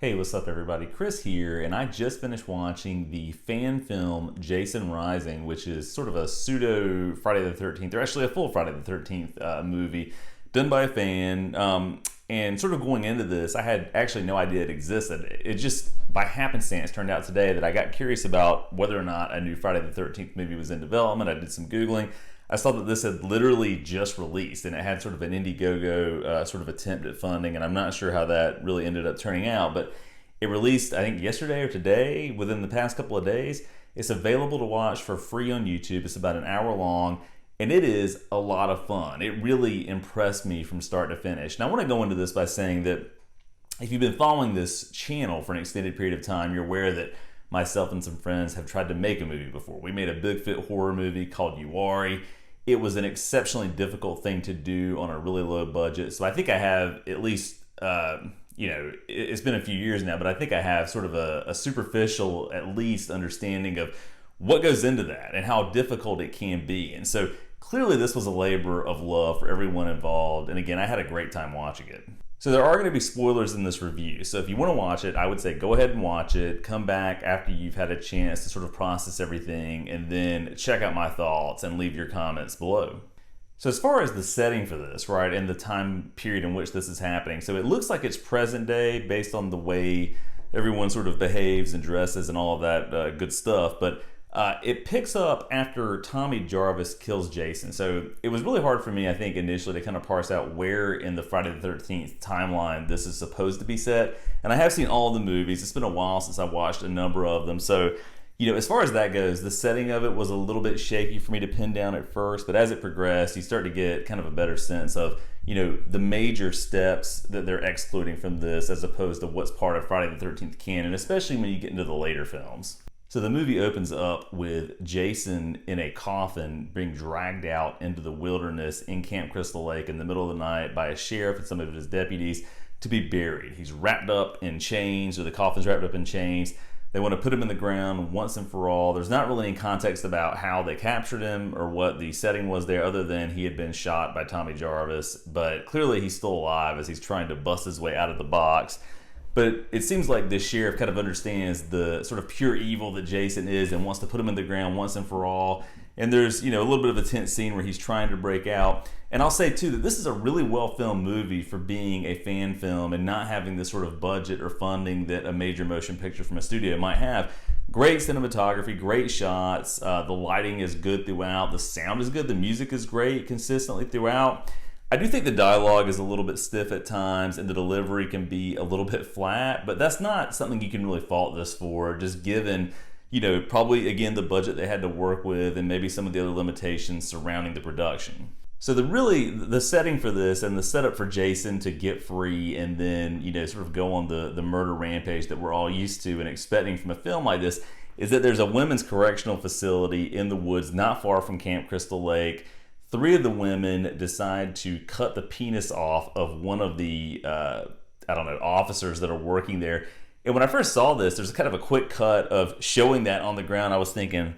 Hey, what's up, everybody? Chris here, and I just finished watching the fan film Jason Rising, which is sort of a pseudo Friday the 13th, or actually a full Friday the 13th movie done by a fan. And sort of going into this, I had actually no idea it existed. It just, by happenstance, turned out today that I got curious about whether or not a new Friday the 13th movie was in development. I did some Googling. I saw that this had literally just released, and it had sort of an Indiegogo sort of attempt at funding, and I'm not sure how that really ended up turning out, but it released, I think, yesterday or today, within the past couple of days. It's available to watch for free on YouTube. It's about an hour long, and it is a lot of fun. It really impressed me from start to finish. Now, I want to go into this by saying that if you've been following this channel for an extended period of time, you're aware that myself and some friends have tried to make a movie before. We made a big horror movie called Uwari. It was an exceptionally difficult thing to do on a really low budget. So I think I have at least, it's been a few years now, but I think I have sort of a superficial, at least, understanding of what goes into that and how difficult it can be. And so clearly this was a labor of love for everyone involved. And again, I had a great time watching it. So there are going to be spoilers in this review. So if you want to watch it, I would say go ahead and watch it. Come back after you've had a chance to sort of process everything, and then check out my thoughts and leave your comments below. So as far as the setting for this, right, and the time period in which this is happening, so it looks like it's present day based on the way everyone sort of behaves and dresses and all of that good stuff. But it picks up after Tommy Jarvis kills Jason. So it was really hard for me, I think, initially to kind of parse out where in the Friday the 13th timeline this is supposed to be set. And I have seen all the movies. It's been a while since I watched a number of them. So, as far as that goes, the setting of it was a little bit shaky for me to pin down at first. But as it progressed, you start to get kind of a better sense of, the major steps that they're excluding from this as opposed to what's part of Friday the 13th canon, especially when you get into the later films. So the movie opens up with Jason in a coffin being dragged out into the wilderness in Camp Crystal Lake in the middle of the night by a sheriff and some of his deputies to be buried. He's wrapped up in chains, or the coffin's wrapped up in chains. They want to put him in the ground once and for all. There's not really any context about how they captured him or what the setting was there, other than he had been shot by Tommy Jarvis. But clearly he's still alive as he's trying to bust his way out of the box. But it seems like this sheriff kind of understands the sort of pure evil that Jason is and wants to put him in the ground once and for all. And there's, a little bit of a tense scene where he's trying to break out. And I'll say, too, that this is a really well-filmed movie for being a fan film and not having the sort of budget or funding that a major motion picture from a studio might have. Great cinematography, great shots. The lighting is good throughout. The sound is good. The music is great consistently throughout. I do think the dialogue is a little bit stiff at times and the delivery can be a little bit flat, but that's not something you can really fault this for, just given, probably, again, the budget they had to work with and maybe some of the other limitations surrounding the production. So the setting for this and the setup for Jason to get free and then, sort of go on the murder rampage that we're all used to and expecting from a film like this is that there's a women's correctional facility in the woods not far from Camp Crystal Lake. 3 of the women decide to cut the penis off of one of the, officers that are working there. And when I first saw this, there's kind of a quick cut of showing that on the ground. I was thinking,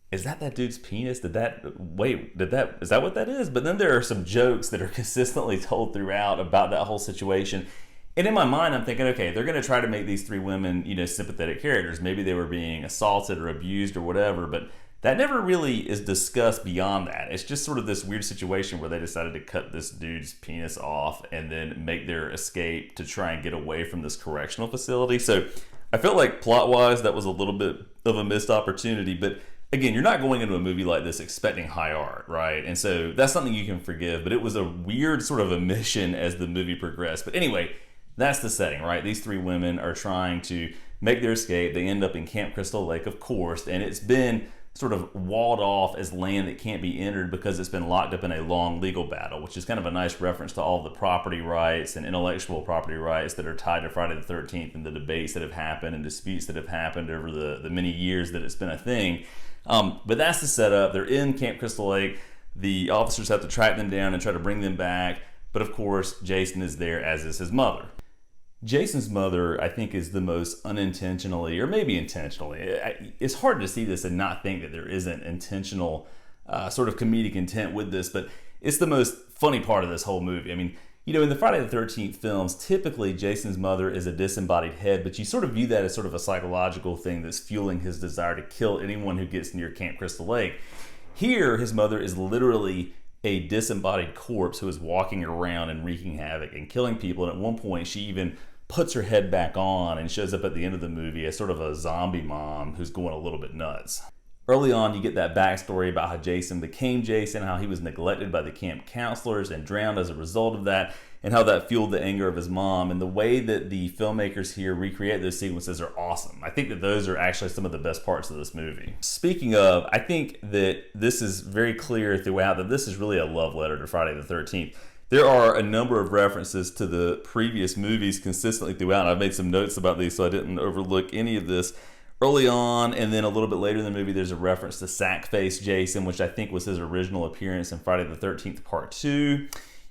is that dude's penis? Is that what that is? But then there are some jokes that are consistently told throughout about that whole situation. And in my mind, I'm thinking, okay, they're going to try to make these 3 women, sympathetic characters. Maybe they were being assaulted or abused or whatever, but that never really is discussed beyond that. It's just sort of this weird situation where they decided to cut this dude's penis off and then make their escape to try and get away from this correctional facility. So I felt like plot-wise that was a little bit of a missed opportunity. But again, you're not going into a movie like this expecting high art, right? And so that's something you can forgive. But it was a weird sort of omission as the movie progressed. But anyway, that's the setting, right? These 3 women are trying to make their escape. They end up in Camp Crystal Lake, of course, and it's been sort of walled off as land that can't be entered because it's been locked up in a long legal battle, which is kind of a nice reference to all the property rights and intellectual property rights that are tied to Friday the 13th and the debates that have happened and disputes that have happened over the many years that it's been a thing. But that's the setup. They're in Camp Crystal Lake. The officers have to track them down and try to bring them back. But of course, Jason is there, as is his mother. Jason's mother, I think, is the most unintentionally, or maybe intentionally, it's hard to see this and not think that there isn't intentional sort of comedic intent with this, but it's the most funny part of this whole movie. I mean, You know, in the Friday the 13th films, typically Jason's mother is a disembodied head, but you sort of view that as sort of a psychological thing that's fueling his desire to kill anyone who gets near Camp Crystal Lake. Here, his mother is literally a disembodied corpse who is walking around and wreaking havoc and killing people, and at one point she even puts her head back on and shows up at the end of the movie as sort of a zombie mom who's going a little bit nuts. Early on, you get that backstory about how Jason became Jason, how he was neglected by the camp counselors and drowned as a result of that, and how that fueled the anger of his mom. And the way that the filmmakers here recreate those sequences are awesome. I think that those are actually some of the best parts of this movie. Speaking of, I think that this is very clear throughout that this is really a love letter to Friday the 13th. There are a number of references to the previous movies consistently throughout. I've made some notes about these so I didn't overlook any of this. Early on, and then a little bit later in the movie, there's a reference to Sackface Jason, which I think was his original appearance in Friday the 13th Part 2.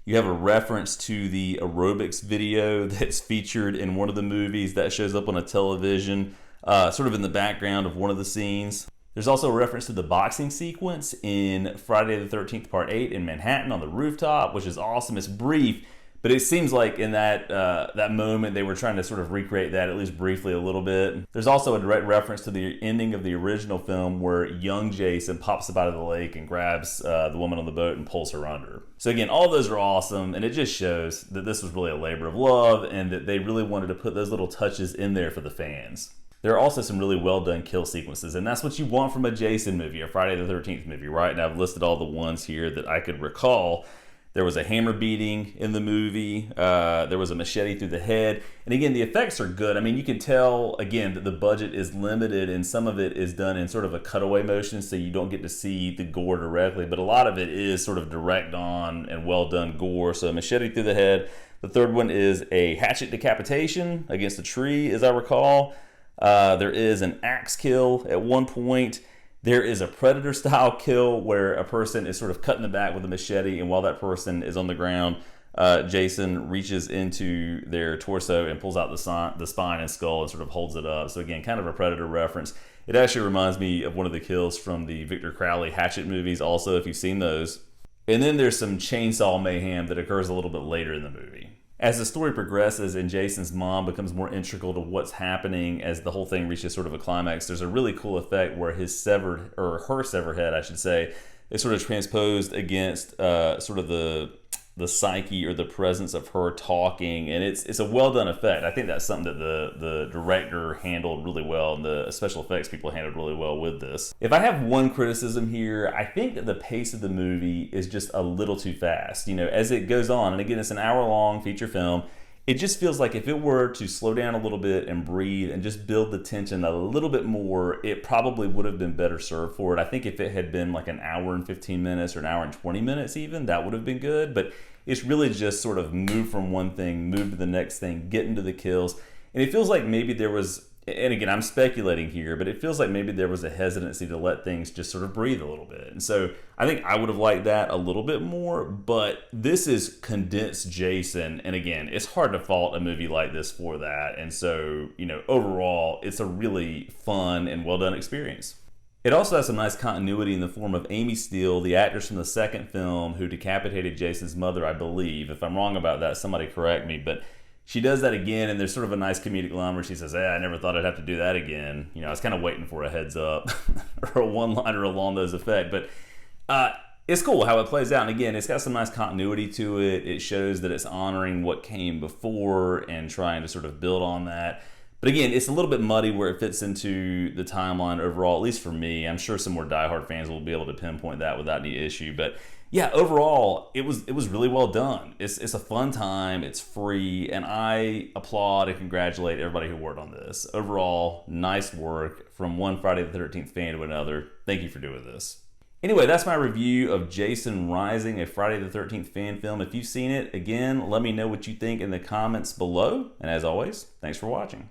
You have a reference to the aerobics video that's featured in one of the movies that shows up on a television, sort of in the background of one of the scenes. There's also a reference to the boxing sequence in Friday the 13th Part 8 in Manhattan on the rooftop, which is awesome. It's brief, but it seems like in that moment they were trying to sort of recreate that at least briefly a little bit. There's also a direct reference to the ending of the original film where young Jason pops up out of the lake and grabs the woman on the boat and pulls her under. So again, all those are awesome, and it just shows that this was really a labor of love and that they really wanted to put those little touches in there for the fans. There are also some really well done kill sequences, and that's what you want from a Jason movie, a Friday the 13th movie, right? And I've listed all the ones here that I could recall. There was a hammer beating in the movie. There was a machete through the head. And again, the effects are good. I mean, you can tell, again, that the budget is limited and some of it is done in sort of a cutaway motion so you don't get to see the gore directly. But a lot of it is sort of direct on and well done gore. So a machete through the head. The third one is a hatchet decapitation against a tree, as I recall. There is an axe kill at one point. There is a Predator-style kill where a person is sort of cut in the back with a machete, and while that person is on the ground, Jason reaches into their torso and pulls out the spine and skull and sort of holds it up. So again, kind of a Predator reference. It actually reminds me of one of the kills from the Victor Crowley Hatchet movies also, if you've seen those. And then there's some chainsaw mayhem that occurs a little bit later in the movie. As the story progresses and Jason's mom becomes more integral to what's happening as the whole thing reaches sort of a climax, there's a really cool effect where her severed head, I should say, is sort of transposed against sort of the psyche or the presence of her talking, and it's a well done effect. I think that's something that the director handled really well, and the special effects people handled really well with this. If I have one criticism here, I think that the pace of the movie is just a little too fast. You know, as it goes on, and again, it's an hour-long feature film, it just feels like if it were to slow down a little bit and breathe and just build the tension a little bit more, it probably would have been better served for it. I think if it had been like an hour and 15 minutes or an hour and 20 minutes even, that would have been good. But it's really just sort of move from one thing, move to the next thing, get into the kills. And it feels like maybe there was, and again, I'm speculating here, but it feels like maybe there was a hesitancy to let things just sort of breathe a little bit. And so I think I would have liked that a little bit more, but this is condensed Jason. And again, it's hard to fault a movie like this for that. And so, you know, overall, it's a really fun and well done experience. It also has some nice continuity in the form of Amy Steele, the actress from the second film who decapitated Jason's mother, I believe. If I'm wrong about that, somebody correct me. But she does that again, and there's sort of a nice comedic line where she says, I never thought I'd have to do that again. You know, I was kind of waiting for a heads up or a one-liner along those effects. But it's cool how it plays out. And again, it's got some nice continuity to it. It shows that it's honoring what came before and trying to sort of build on that. But again, it's a little bit muddy where it fits into the timeline overall, at least for me. I'm sure some more diehard fans will be able to pinpoint that without any issue. But yeah, overall, it was really well done. It's a fun time. It's free. And I applaud and congratulate everybody who worked on this. Overall, nice work from one Friday the 13th fan to another. Thank you for doing this. Anyway, that's my review of Jason Rising, a Friday the 13th fan film. If you've seen it, again, let me know what you think in the comments below. And as always, thanks for watching.